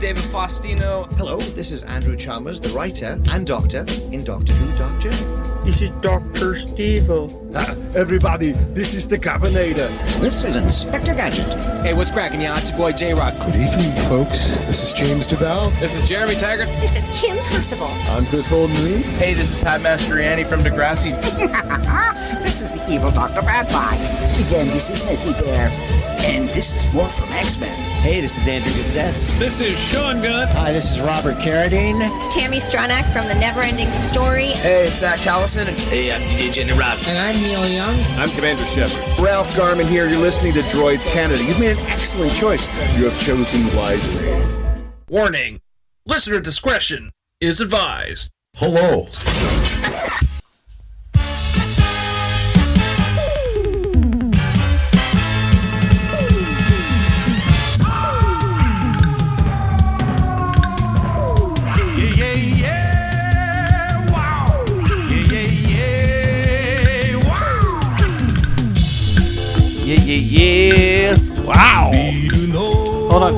David Faustino. Hello, this is Andrew Chalmers, the writer and doctor in Doctor Who Dark Journey. This is Dr. Steve-O. Everybody, this is the Governator. This is Inspector Gadget. Hey, what's cracking, y'all? It's your boy J-Rock. Good evening, folks. This is James DeBell. This is Jeremy Taggart. This is Kim Possible. I'm Chris Holden-Lee. Hey, this is Pat Mastroianni from Degrassi. This is the evil Dr. Bad Vibes. Again, this is Messy Bear. And this is more from X-Men. Hey, this is Andrew Gazette. This is Sean Gunn. Hi, this is Robert Carradine. It's Tammy Stronach from The Neverending Story. Hey, it's Zach Callison. Hey, I'm DJ Jenny Rob. And I'm Neil Young. I'm Commander Shepard. Ralph Garman here. You're listening to Droids Canada. You've made an excellent choice. You have chosen wisely. Warning. Listener discretion is advised. Hello. Yeah. Wow. Hold on.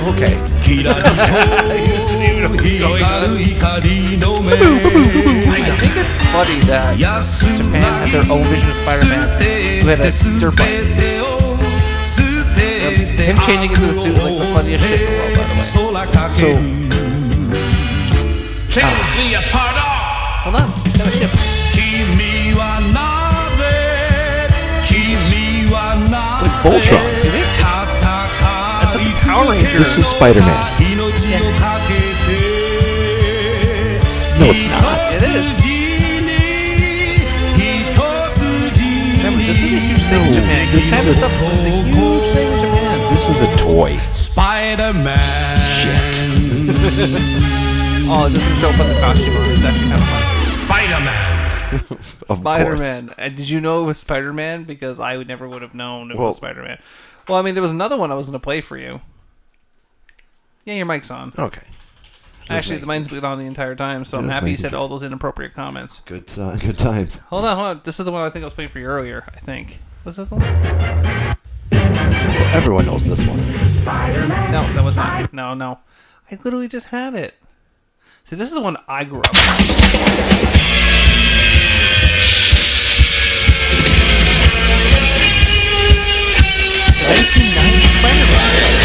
Okay. I think it's funny that Japan had their own vision of Spider-Man who had a dirt bike. Him changing into the suit is like the funniest shit in the world, by the way. Change the apart. Hold on. He's got a ship. It's like Voltron. Is it? That's like the Power Rangers. This is Spider-Man. Yeah. No, it's not. It is. Remember, this was a huge thing in Japan. This kind of stuff was a huge thing in Japan. This is a toy. Spider-Man. Shit. Oh, it doesn't show up on the costume. It's actually kind of funny. Spider-Man. Spider-Man. Did you know it was Spider-Man? Because I never would have known it was Spider-Man. Well, I mean, there was another one I was going to play for you. Yeah, your mic's on. Okay. Actually, the mine's been on the entire time, so I'm happy you said all those inappropriate comments. Good times. Hold on. This is the one I think I was playing for you earlier, I think. Was this one? Well, everyone knows this one. No, that was not. No. I literally just had it. See, this is the one I grew up with. 1990 Spider-Man.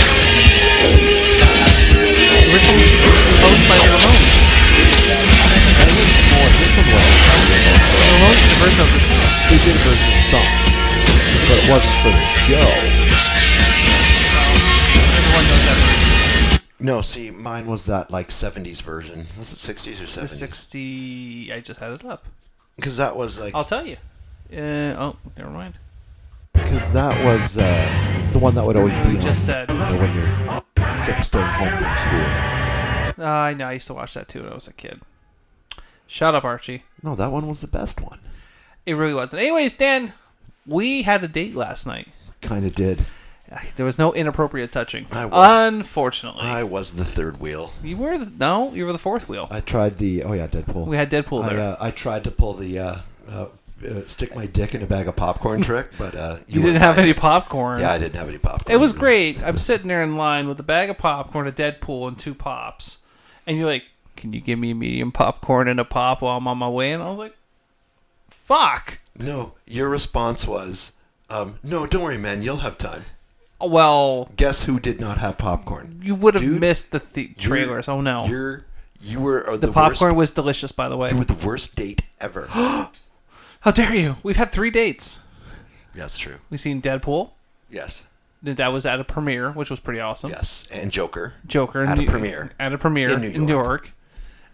Originally composed by the Ramones. This one was. The Ramones did a version of this song. They did a version of the song, but it wasn't for the show. Everyone knows that version. No, see, mine was that like 70s version. Was it 60s or 70s? The 60. I just had it up. Because that was like. I'll tell you. Oh, never mind. Because that was the one that would always be on. Just said. When you're sick, staying home from school. I know. I used to watch that too when I was a kid. Shut up, Archie. No, that one was the best one. It really wasn't. Anyways, Dan, we had a date last night. Kind of did. There was no inappropriate touching. Unfortunately. I was the third wheel. You were you were the fourth wheel. I tried the Deadpool. We had Deadpool there. I tried to pull the stick my dick in a bag of popcorn trick, but you didn't have any popcorn. Yeah, I didn't have any popcorn. It was great. I'm sitting there in line with a bag of popcorn, a Deadpool, and 2 pops, and you're like, "Can you give me a medium popcorn and a pop while I'm on my way?" And I was like, "Fuck." No, your response was, "No, don't worry, man. You'll have time." Well, guess who did not have popcorn? You would have missed the trailers. Oh no! You were the popcorn was delicious, by the way. You were the worst date ever. How dare you? We've had 3 dates. That's true. We've seen Deadpool. Yes. That was at a premiere, which was pretty awesome. Yes, and Joker. At a premiere in New York.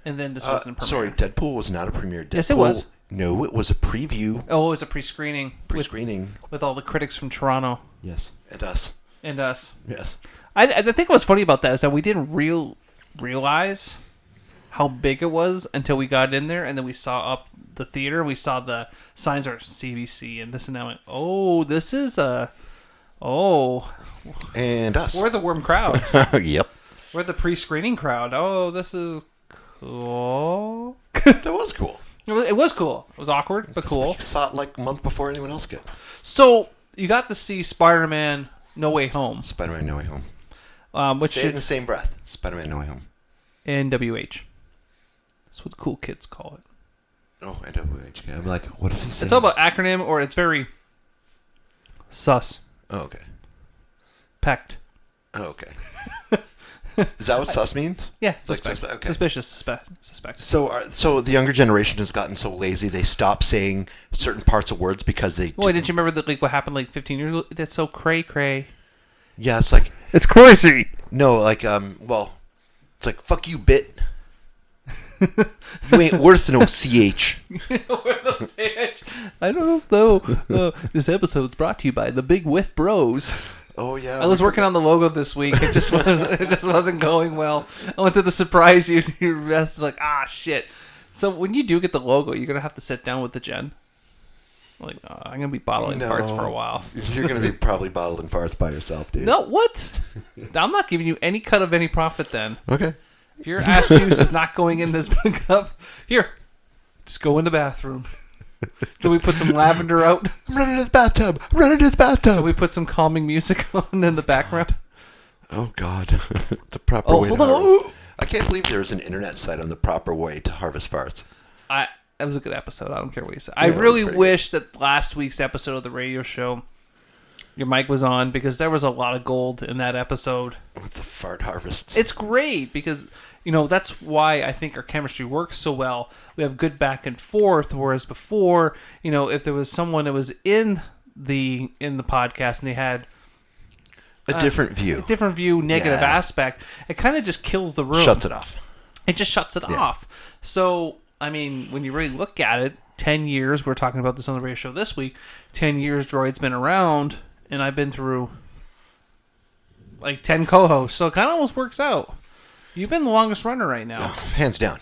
And then this wasn't a premiere. Sorry, Deadpool was not a premiere. Yes, it was. No, it was a preview. Oh, it was a pre-screening. With all the critics from Toronto. Yes, and us. Yes. I think what's funny about that is that we didn't realize how big it was until we got in there, and then we saw up the theater. We saw the signs are CBC and this and that. Went, oh, this is and us. We're the worm crowd. Yep. We're the pre-screening crowd. Oh, this is cool. That was cool. It was cool. It was awkward, but cool. We saw it like a month before anyone else did. So you got to see Spider-Man No Way Home. Spider-Man No Way Home. Which Say it in the same breath. Spider-Man No Way Home. NWH. That's what the cool kids call it. Oh, NWH. I'm like, what does he say? It's all about acronym, or it's very sus. Oh, okay. Pecked. Oh, okay. Is that what sus means? Yeah, suspect. Like Okay. Suspicious, suspect. So the younger generation has gotten so lazy they stop saying certain parts of words because they. Boy, didn't you remember that? Like what happened like 15 years ago? That's so cray. Yeah, it's like. It's crazy. No, like well, it's like fuck you, bit. You ain't worth no ch. I don't know. This episode's brought to you by the Big Whiff Bros. Oh yeah. I was working on the logo this week. It just wasn't going well. I went to the surprise you. You're like, shit. So when you do get the logo, you're gonna have to sit down with the Jen. Like, I'm gonna be bottling farts for a while. You're gonna be probably bottling farts by yourself, dude. No, what? I'm not giving you any cut of any profit then. Okay. If your ass juice is not going in this cup, here, just go in the bathroom. Can we put some lavender out? I'm running to the bathtub. Can we put some calming music on in the background? Oh God, the proper way to harvest. I can't believe there's an internet site on the proper way to harvest farts. That was a good episode. I don't care what you say. I really wish that last week's episode of the radio show, your mic was on, because there was a lot of gold in that episode. With the fart harvests. It's great because, that's why I think our chemistry works so well. We have good back and forth, whereas before, if there was someone that was in the podcast and they had a different view, negative aspect, it kind of just kills the room. Shuts it off. It just shuts it off. So, I mean, when you really look at it, 10 years, we're talking about this on the radio show this week, 10 years Droid's been around, and I've been through like 10 co-hosts, so it kind of almost works out. You've been the longest runner right now. Hands down.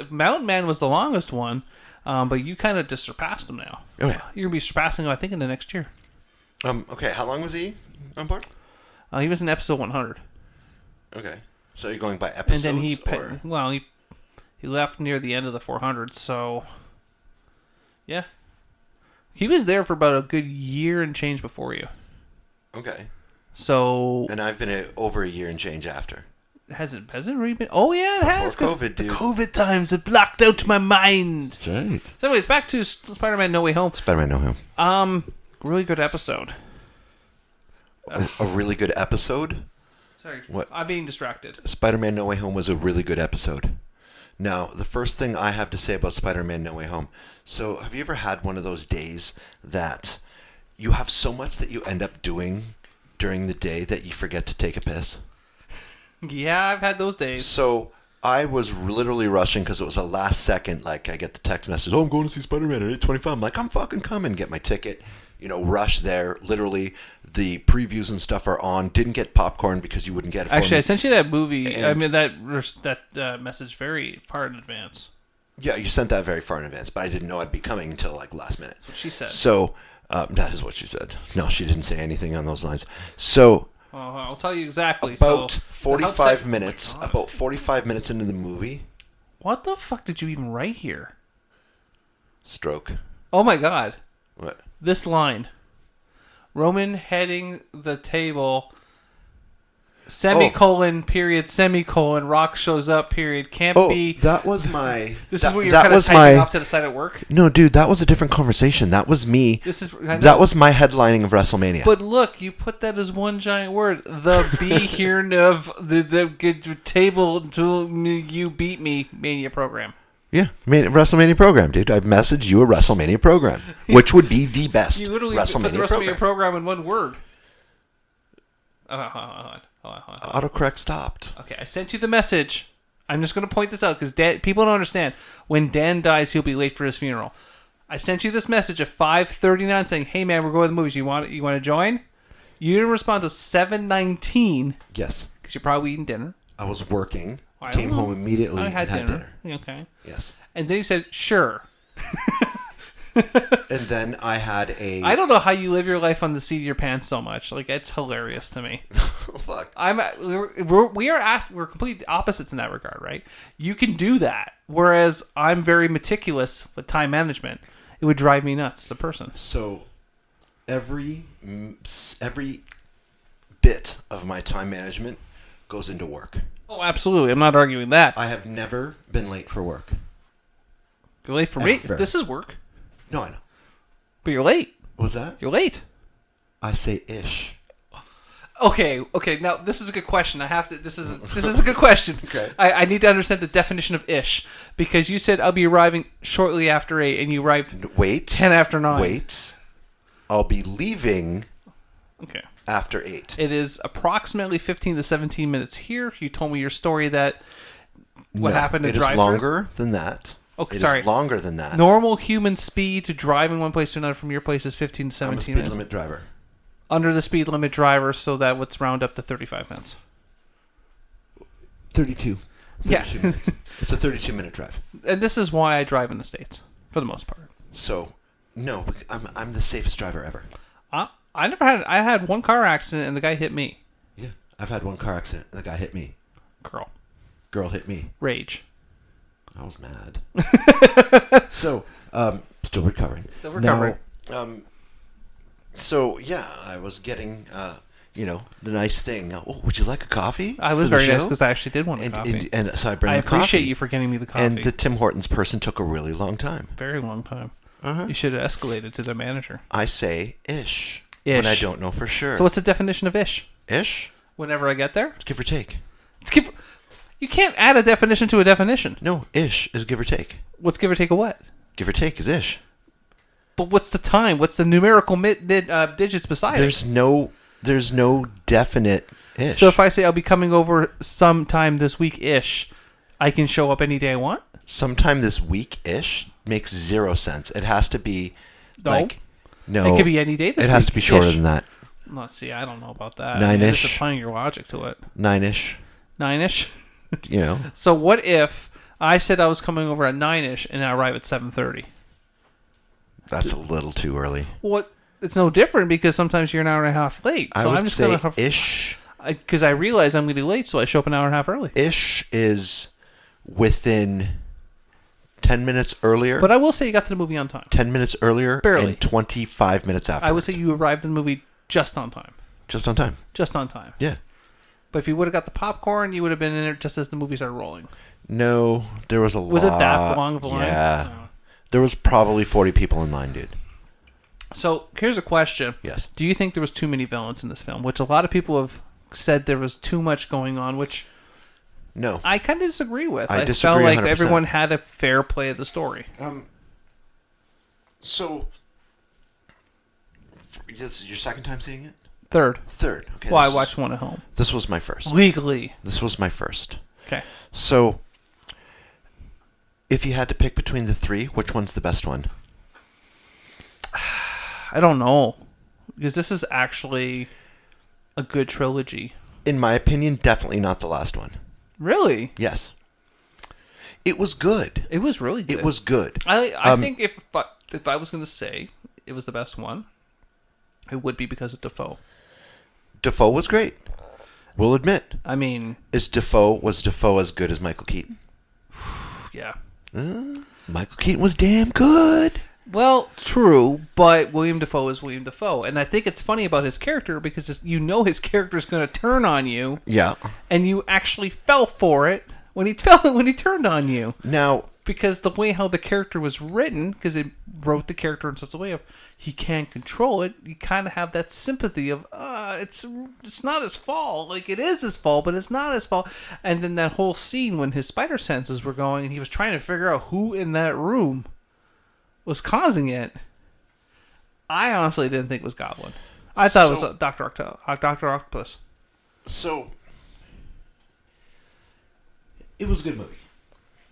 Mountain Man was the longest one, but you kind of just surpassed him now. Oh, yeah. You're going to be surpassing him, I think, in the next year. Okay, how long was he on board? He was in episode 100. Okay. So you're going by episodes? And then he left near the end of the 400, so yeah. He was there for about a good year and change before you. Okay. So. And I've been over a year and change after. Has it really been? Oh, yeah, it has. Before COVID, dude. The COVID times have blocked out my mind. That's right. So anyways, back to Spider-Man No Way Home. Spider-Man No Way Home. Really good episode. A really good episode? Sorry. What? I'm being distracted. Spider-Man No Way Home was a really good episode. Now, the first thing I have to say about Spider-Man No Way Home. So, have you ever had one of those days that you have so much that you end up doing during the day that you forget to take a piss? Yeah, I've had those days. So, I was literally rushing because it was a last second, like, I get the text message, I'm going to see Spider-Man at 8:25. I'm like, I'm fucking coming, get my ticket. Rush there. Literally, the previews and stuff are on. Didn't get popcorn because you wouldn't get it for Actually, me. I sent you that movie. That message very far in advance. Yeah, you sent that very far in advance, but I didn't know I'd be coming until like last minute. That's what she said. So, that is what she said. No, she didn't say anything on those lines. So, I'll tell you exactly. About so, 45 minutes. About 45 minutes into the movie. What the fuck did you even write here? Stroke. Oh my god. What? This line. Roman heading the table. Semicolon, period, semicolon, Rock shows up, period, can't be. That was my. This is what you're kind of typing off to the side at work? No, dude, that was a different conversation. That was me. That was my headlining of WrestleMania. But look, you put that as one giant word. The be here of the table until you beat me mania program. Yeah, WrestleMania program, dude. I messaged you a WrestleMania program, which would be the best you literally WrestleMania put the WrestleMania program in one word. Hold on. Autocorrect stopped. Okay, I sent you the message. I'm just going to point this out because people don't understand. When Dan dies, he'll be late for his funeral. I sent you this message at 5:39 saying, "Hey man, we're going to the movies. You want to join?" You didn't respond till 7:19. Yes, because you're probably eating dinner. I was working. Came home immediately and had dinner. Okay. Yes. And then he said, "Sure." And then I had a. I don't know how you live your life on the seat of your pants so much. Like, it's hilarious to me. Oh, fuck. We're complete opposites in that regard, right? You can do that, whereas I'm very meticulous with time management. It would drive me nuts as a person. So, every bit of my time management goes into work. Oh, absolutely. I'm not arguing that. I have never been late for work. You're late for me? Ever. This is work. No, I know. But you're late. What's that? You're late. I say ish. Okay. Now this is a good question. This is a good question. Okay. I need to understand the definition of ish because you said I'll be arriving shortly after 8, and you arrived 10 after 9. Wait. I'll be leaving. Okay. After 8. It is approximately 15 to 17 minutes here. You told me your story that what happened to drive. It is longer than that. Okay, it sorry. is longer than that. Normal human speed to driving one place to another from your place is 15 to 17 I'm a speed minutes. limit driver. Under the speed limit driver, so that would round up to 35 minutes. 32. 32 Yeah. minutes. It's a 32-minute drive. And this is why I drive in the States, for the most part. So, no, I'm the safest driver ever. I had one car accident and the guy hit me. Yeah, I've had one car accident and the guy hit me. Girl hit me. Rage. I was mad. So, still recovering. Still recovering. Now, so, yeah, I was getting, the nice thing. Oh, would you like a coffee? I was very nice because I actually did want a coffee. And so I bring I the coffee. appreciate you for getting me the coffee. And the Tim Hortons person took a really long time. Very long time. Uh-huh. You should have escalated to the manager. I say ish. Ish. When I don't know for sure. So what's the definition of ish? Ish? Whenever I get there? It's give or take. You can't add a definition to a definition. No, ish is give or take. What's give or take of what? Give or take is ish. But what's the time? What's the numerical digits beside There's it? There's no definite ish. So if I say I'll be coming over sometime this week-ish, I can show up any day I want? Sometime this week-ish makes zero sense. It has to be No. It could be any day this week. It has to be shorter than that. Let's see. I don't know about that. 9-ish. You're just applying your logic to it. 9-ish. 9-ish? So what if I said I was coming over at 9-ish and I arrive at 7:30? That's a little too early. What? It's no different because sometimes you're an hour and a half late. So I would I'm just say gonna ish. Because I realize I'm going to be late, so I show up an hour and a half early. Ish is within 10 minutes earlier. But I will say you got to the movie on time. 10 minutes earlier. Barely. And 25 minutes after. I would say you arrived in the movie just on time. Just on time. Just on time. Yeah. But if you would have got the popcorn, you would have been in there just as the movie started rolling. No, there was a lot. Was it that long of a line? Yeah. No. There was probably 40 people in line, dude. So here's a question. Yes. Do you think there was too many villains in this film? Which a lot of people have said there was too much going on, which no, I kind of disagree with. I felt disagree like 100%. everyone had a fair play of the story. So this is your second time seeing it? Third. Okay. Well, I watched one at home. This was my first. Legally. This was my first. Okay. So if you had to pick between the three, which one's the best one? I don't know. Because this is actually a good trilogy. In my opinion, definitely not the last one. Really? Yes. It was good. It was really good. It was good. I think if I was going to say it was the best one, it would be because of Defoe. Defoe was great. We'll admit. I mean... Was Defoe as good as Michael Keaton? Yeah. Michael Keaton was damn good. Well, true, but William Dafoe is William Dafoe. And I think it's funny about his character because his character is going to turn on you. Yeah. And you actually fell for it when he turned on you. Now... Because the way how the character was written, because it wrote the character in such a way of he can't control it, you kind of have that sympathy of, it's not his fault. Like, it is his fault, but it's not his fault. And then that whole scene when his spider senses were going and he was trying to figure out who in that room was causing it, I honestly didn't think it was Goblin. I thought it was Dr. Octopus. So, it was a good movie.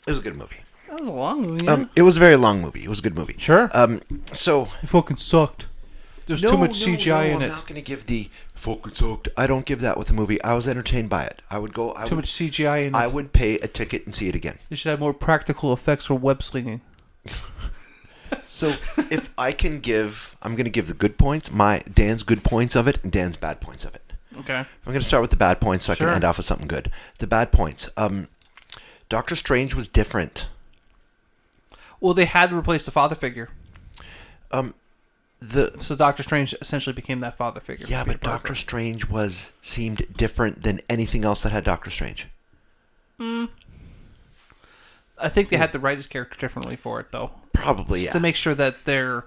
It was a good movie. That was a long movie. Yeah. It was a very long movie. It was a good movie. Sure. So it fucking sucked. There's too much CGI in it. I'm not going to give the fucking sucked. I don't give that with the movie. I was entertained by it. Too much CGI in it. I would pay a ticket and see it again. You should have more practical effects for web slinging. So if I can give, I'm going to give the good points, Dan's good points of it and Dan's bad points of it. Okay. I'm going to start with the bad points so I can end off with something good. The bad points. Doctor Strange was different. Well, they had to replace the father figure. So Doctor Strange essentially became that father figure. Yeah, but Doctor Strange seemed different than anything else that had Doctor Strange. I think they had to write his character differently for it, though. Probably, yeah. To make sure that their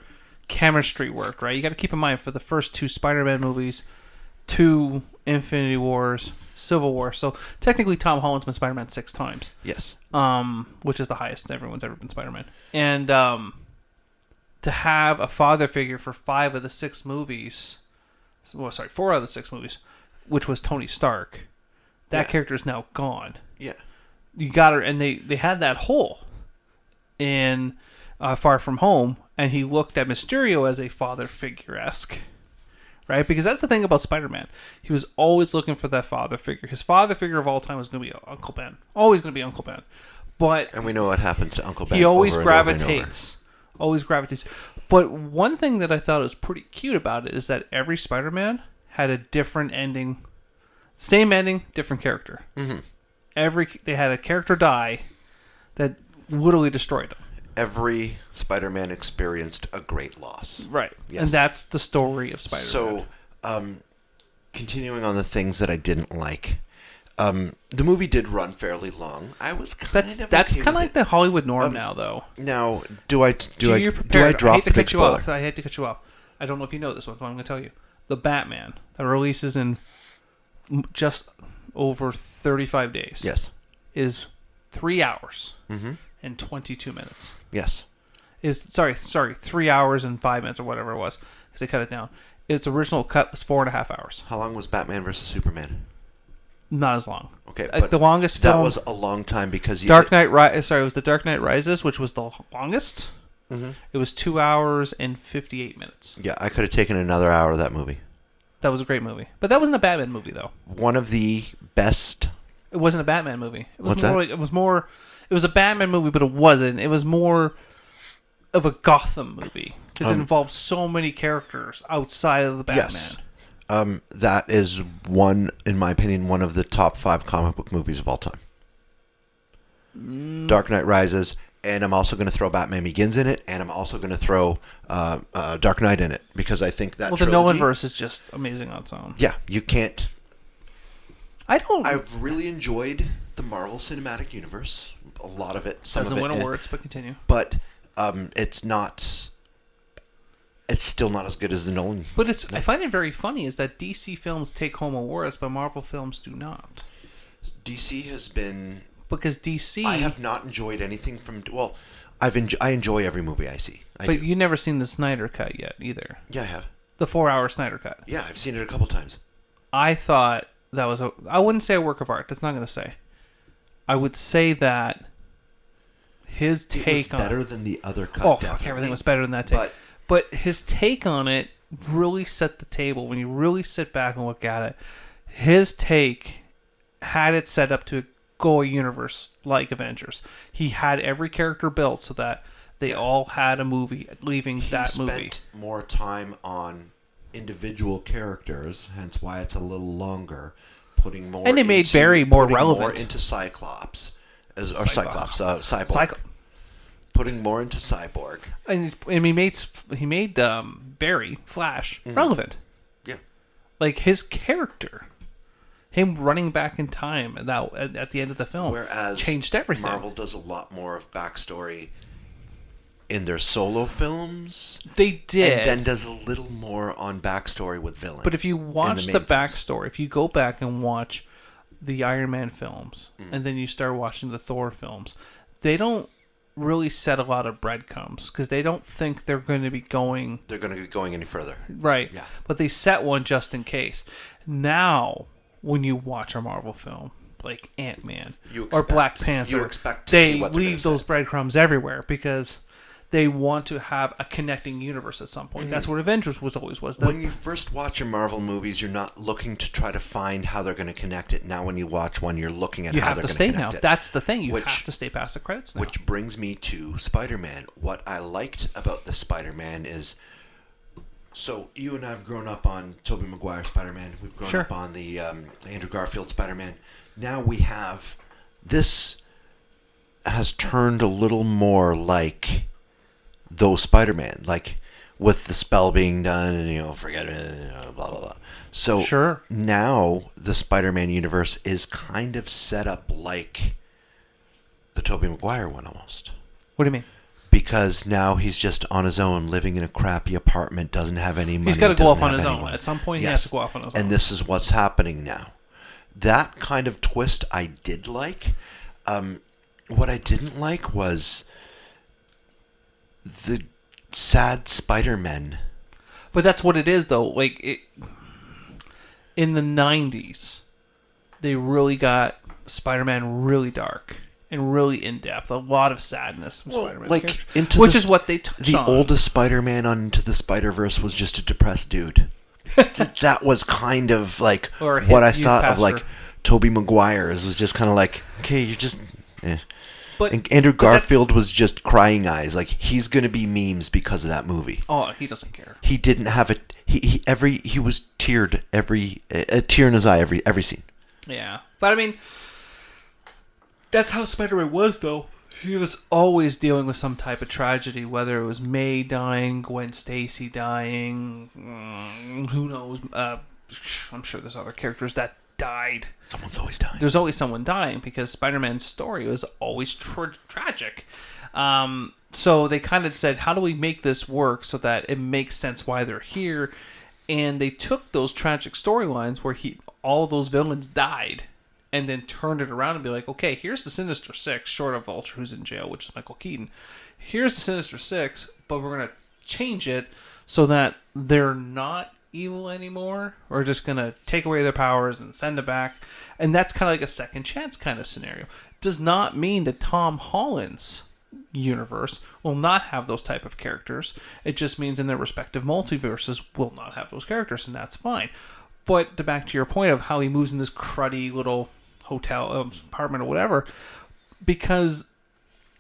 chemistry worked, right? You got to keep in mind, for the first 2 Spider-Man movies, 2 Infinity Wars, Civil War. So technically, Tom Holland's been Spider-Man 6 times. Yes. Which is the highest everyone's ever been Spider-Man. And to have a father figure for 5 of the 6 movies, 4 out of the 6 movies, which was Tony Stark, that character is now gone. Yeah. You got her, and they had that hole in Far From Home, and he looked at Mysterio as a father figure-esque, right? Because that's the thing about Spider-Man. He was always looking for that father figure. His father figure of all time was going to be Uncle Ben. Always going to be Uncle Ben. And we know what happened to Uncle Ben. He always over gravitates. Always gravitates. But one thing that I thought was pretty cute about it is that every Spider-Man had a different ending. Same ending, different character. Mm-hmm. They had a character die that literally destroyed them. Every Spider-Man experienced a great loss. Right. Yes. And that's the story of Spider-Man. So, continuing on the things that I didn't like, the movie did run fairly long. I was that's kind of like the Hollywood norm now, though. Now, do I drop the big spoiler? I hate to cut you off. I don't know if you know this one, but I'm going to tell you. The Batman that releases in just over 35 days. Yes. Is 3 hours and 22 minutes. Yes. Sorry, 3 hours and 5 minutes or whatever it was, because they cut it down. Its original cut was 4.5 hours. How long was Batman vs Superman? Not as long. Okay, but the longest film, that was a long time because it was the Dark Knight Rises, which was the longest. Mm-hmm. It was 2 hours and 58 minutes. Yeah, I could have taken another hour of that movie. That was a great movie, but that wasn't a Batman movie, though. One of the best. It wasn't a Batman movie. It was What's more that? Like, it was more. It was a Batman movie, but it wasn't. It was more of a Gotham movie because it involved so many characters outside of the Batman. Yes. That is in my opinion, one of the top 5 comic book movies of all time. Dark Knight Rises, and I'm also going to throw Batman Begins in it, and I'm also going to throw Dark Knight in it because I think that the Nolanverse is just amazing on its own. Yeah, you can't. I've really enjoyed the Marvel Cinematic Universe. A lot of it. Some doesn't of it, win awards, but continue. But it's not. It's still not as good as the Nolan. But I find it very funny is that DC films take home awards, but Marvel films do not. DC has been because DC. I have not enjoyed anything from. Well, I enjoy every movie I see. But you've never seen the Snyder Cut yet either. Yeah, I have. The 4-hour Snyder Cut. Yeah, I've seen it a couple times. I thought that was I wouldn't say a work of art. That's not going to say. I would say that his take was better than the other cut. Oh, definitely. fuck, everything was better than that take. But his take on it really set the table. When you really sit back and look at it, his take had it set up to go a universe like Avengers. He had every character built so that they all had a movie leaving that movie. He spent more time on individual characters, hence why it's a little longer. Putting more and they made Barry more relevant. More into Cyclops, Cyborg. Putting more into Cyborg. And he made Barry Flash relevant. Yeah, like his character, him running back in time at the end of the film, whereas changed everything. Marvel does a lot more of backstory in their solo films. They did, and then does a little more on backstory with villains. But if you watch the backstory, if you go back and watch the Iron Man films, and then you start watching the Thor films, they don't really set a lot of breadcrumbs because they don't think they're going to be going any further. Right. Yeah. But they set one just in case. Now, when you watch a Marvel film like Ant-Man or Black Panther, they leave those breadcrumbs everywhere because they want to have a connecting universe at some point. That's what Avengers always was. When you first watch your Marvel movies, you're not looking to try to find how they're going to connect it. Now when you watch one, you're looking at how they're going to connect it. That's the thing. You have to stay past the credits now. Which brings me to Spider-Man. What I liked about the Spider-Man is... So, you and I have grown up on Tobey Maguire Spider-Man. We've grown up on the Andrew Garfield Spider-Man. Now we have... This has turned a little more like... those Spider-Man. Like, with the spell being done, and forget it, blah blah blah. So Sure. now the Spider-Man universe is kind of set up like the Tobey Maguire one almost. What do you mean? Because now he's just on his own, living in a crappy apartment, doesn't have any money. He's got to go doesn't off on have his anyone. own. At some point, he Yes. has to go off on his own. And this is what's happening now. That kind of twist I did like. What I didn't like was the sad Spider-Man. But that's what it is, though. Like, in the 90s, they really got Spider-Man really dark and really in-depth. A lot of sadness from Spider-Man's character, which is what they touched on. The oldest Spider-Man on Into the Spider-Verse was just a depressed dude. That was kind of like what I thought of, like, Tobey Maguire's was just kind of like, okay, you're just... But, and Andrew Garfield was just crying eyes. Like, he's going to be memes because of that movie. Oh, he doesn't care. He didn't have it. He was teared a tear in his eye every scene. Yeah. But, I mean, that's how Spider-Man was, though. He was always dealing with some type of tragedy, whether it was May dying, Gwen Stacy dying, who knows. I'm sure there's other characters that died. Someone's always dying. There's always someone dying because Spider-Man's story was always tragic. So they kind of said, how do we make this work so that it makes sense why they're here? And they took those tragic storylines where all those villains died and then turned it around and be like, okay, here's the Sinister Six, short of Vulture, who's in jail, which is Michael Keaton. Here's the Sinister Six, but we're going to change it so that they're not evil anymore. We're just going to take away their powers and send it back. And that's kind of like a second chance kind of scenario. Does not mean that Tom Holland's universe will not have those type of characters. It just means in their respective multiverses will not have those characters, and that's fine. But back to your point of how he moves in this cruddy little hotel apartment or whatever, because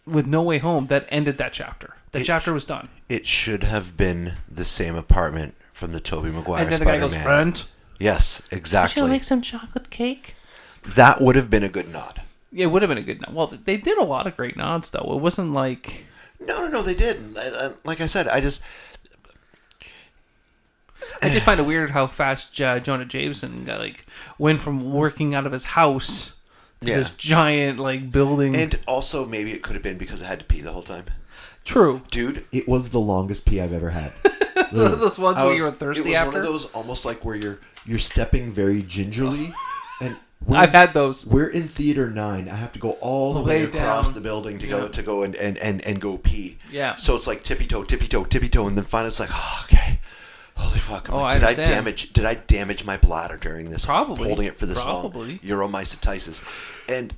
with No Way Home, that ended that chapter. That chapter was done. It should have been the same apartment from the Tobey Maguire and then Spider-Man. the guy goes, "Rent." Yes, exactly. Would you like some chocolate cake? That would have been a good nod. Yeah, it would have been a good nod. Well, they did a lot of great nods, though. It wasn't like... No, they did. Like I said, I did find it weird how fast Jonah Jameson got, went from working out of his house to this giant, building. And also, maybe it could have been because I had to pee the whole time. True. Dude, it was the longest pee I've ever had. It's one of those ones where you were thirsty after? It was after? one of those almost like where you're stepping very gingerly. And I've had those. We're in Theater 9. I have to go all the way across the building to go and go pee. Yeah. So it's like tippy toe, and then finally it's like, oh, okay. Holy fuck! Did I damage my bladder during this? Probably. Holding it for this long. Uromycetitis. And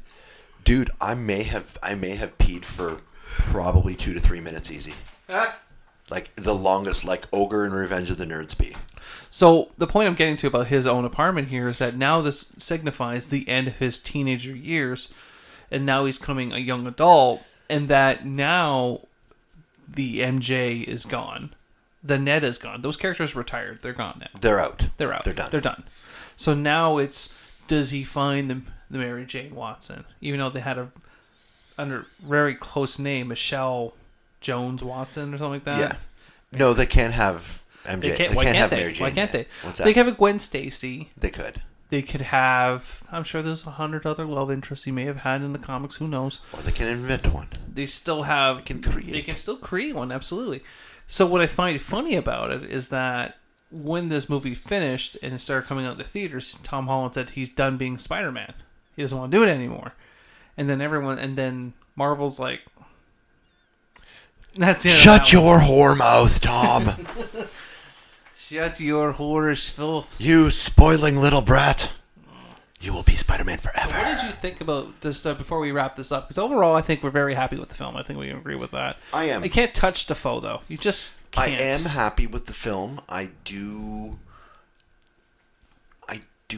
dude, I may have peed for probably 2 to 3 minutes easy. Like the longest, like Ogre and Revenge of the Nerds pee. So the point I'm getting to about his own apartment here is that now this signifies the end of his teenager years, and now he's becoming a young adult, and that now the MJ is gone. The Ned is gone. Those characters retired. They're gone now. They're out. They're out. They're done. They're done. So now it's, does he find the Mary Jane Watson? Even though they had under very close name, Michelle Jones Watson or something like that. Yeah. No, they can't have MJ. They can't have Mary Jane. Why can't they? What's that? They could have a Gwen Stacy. They could. They could have, I'm sure there's 100 other love interests he may have had in the comics. Who knows? Or they can invent one. They still have. They can still create one. Absolutely. So what I find funny about it is that when this movie finished and it started coming out in the theaters, Tom Holland said he's done being Spider-Man. He doesn't want to do it anymore. And then Marvel's like, that's the end. Shut your whore mouth, Tom. Shut your whorish filth. You spoiling little brat. You will be Spider-Man forever. So what did you think about this stuff before we wrap this up? Because overall, I think we're very happy with the film. I think we can agree with that. I am. You can't touch Defoe, though. You just can't. I am happy with the film. I do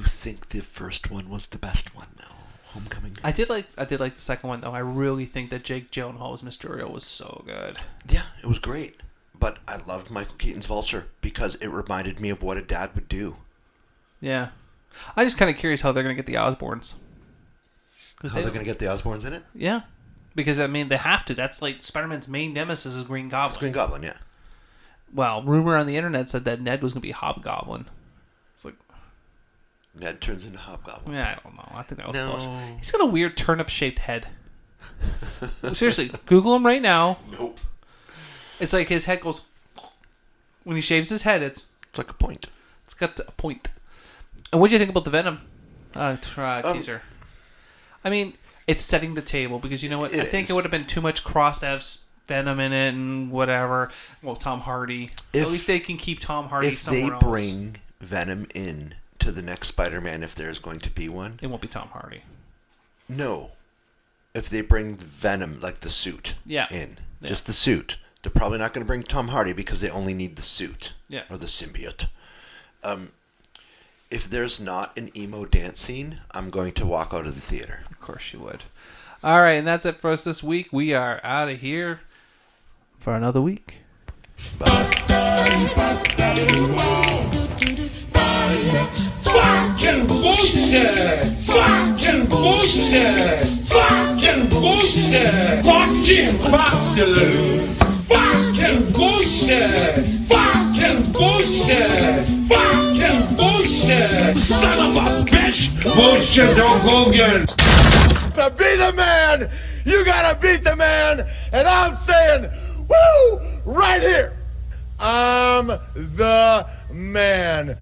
think the first one was the best one, though. Homecoming. I did like the second one, though. I really think that Jake Gyllenhaal's Mysterio was so good. Yeah, it was great. But I loved Michael Keaton's Vulture because it reminded me of what a dad would do. Yeah. I'm just kind of curious how they're going to get the Osborns. How they're going to get the Osborns in it? Yeah. Because, I mean, they have to. That's like Spider-Man's main nemesis is Green Goblin. It's Green Goblin, yeah. well, rumor on the internet said that Ned was going to be Hobgoblin. It's like, Ned turns into Hobgoblin. yeah, I don't know. I think that was No. bullshit. He's got a weird turnip-shaped head. Seriously, Google him right now. Nope. It's like his head goes... When he shaves his head, it's like a point. It's got a point. And what do you think about the Venom teaser? I mean, it's setting the table because you know what? I think it would have been too much cross to have Venom in it and whatever. Well, Tom Hardy. At least they can keep Tom Hardy somewhere else. If they bring Venom in to the next Spider-Man, if there's going to be one, it won't be Tom Hardy. No. If they bring the Venom, like the suit, in, just the suit, they're probably not going to bring Tom Hardy because they only need the suit or the symbiote. If there's not an emo dance scene, I'm going to walk out of the theater. Of course you would. All right, and that's it for us this week. We are out of here for another week. Fucking bullshit! Fucking bullshit! Fucking bullshit! Fucking bullshit! Fucking bullshit! Fucking bullshit! Fucking bullshit! Son of a bitch! Bullshit, Hulk Hogan! To be the man, you gotta beat the man, and I'm saying, woo, right here, I'm the man.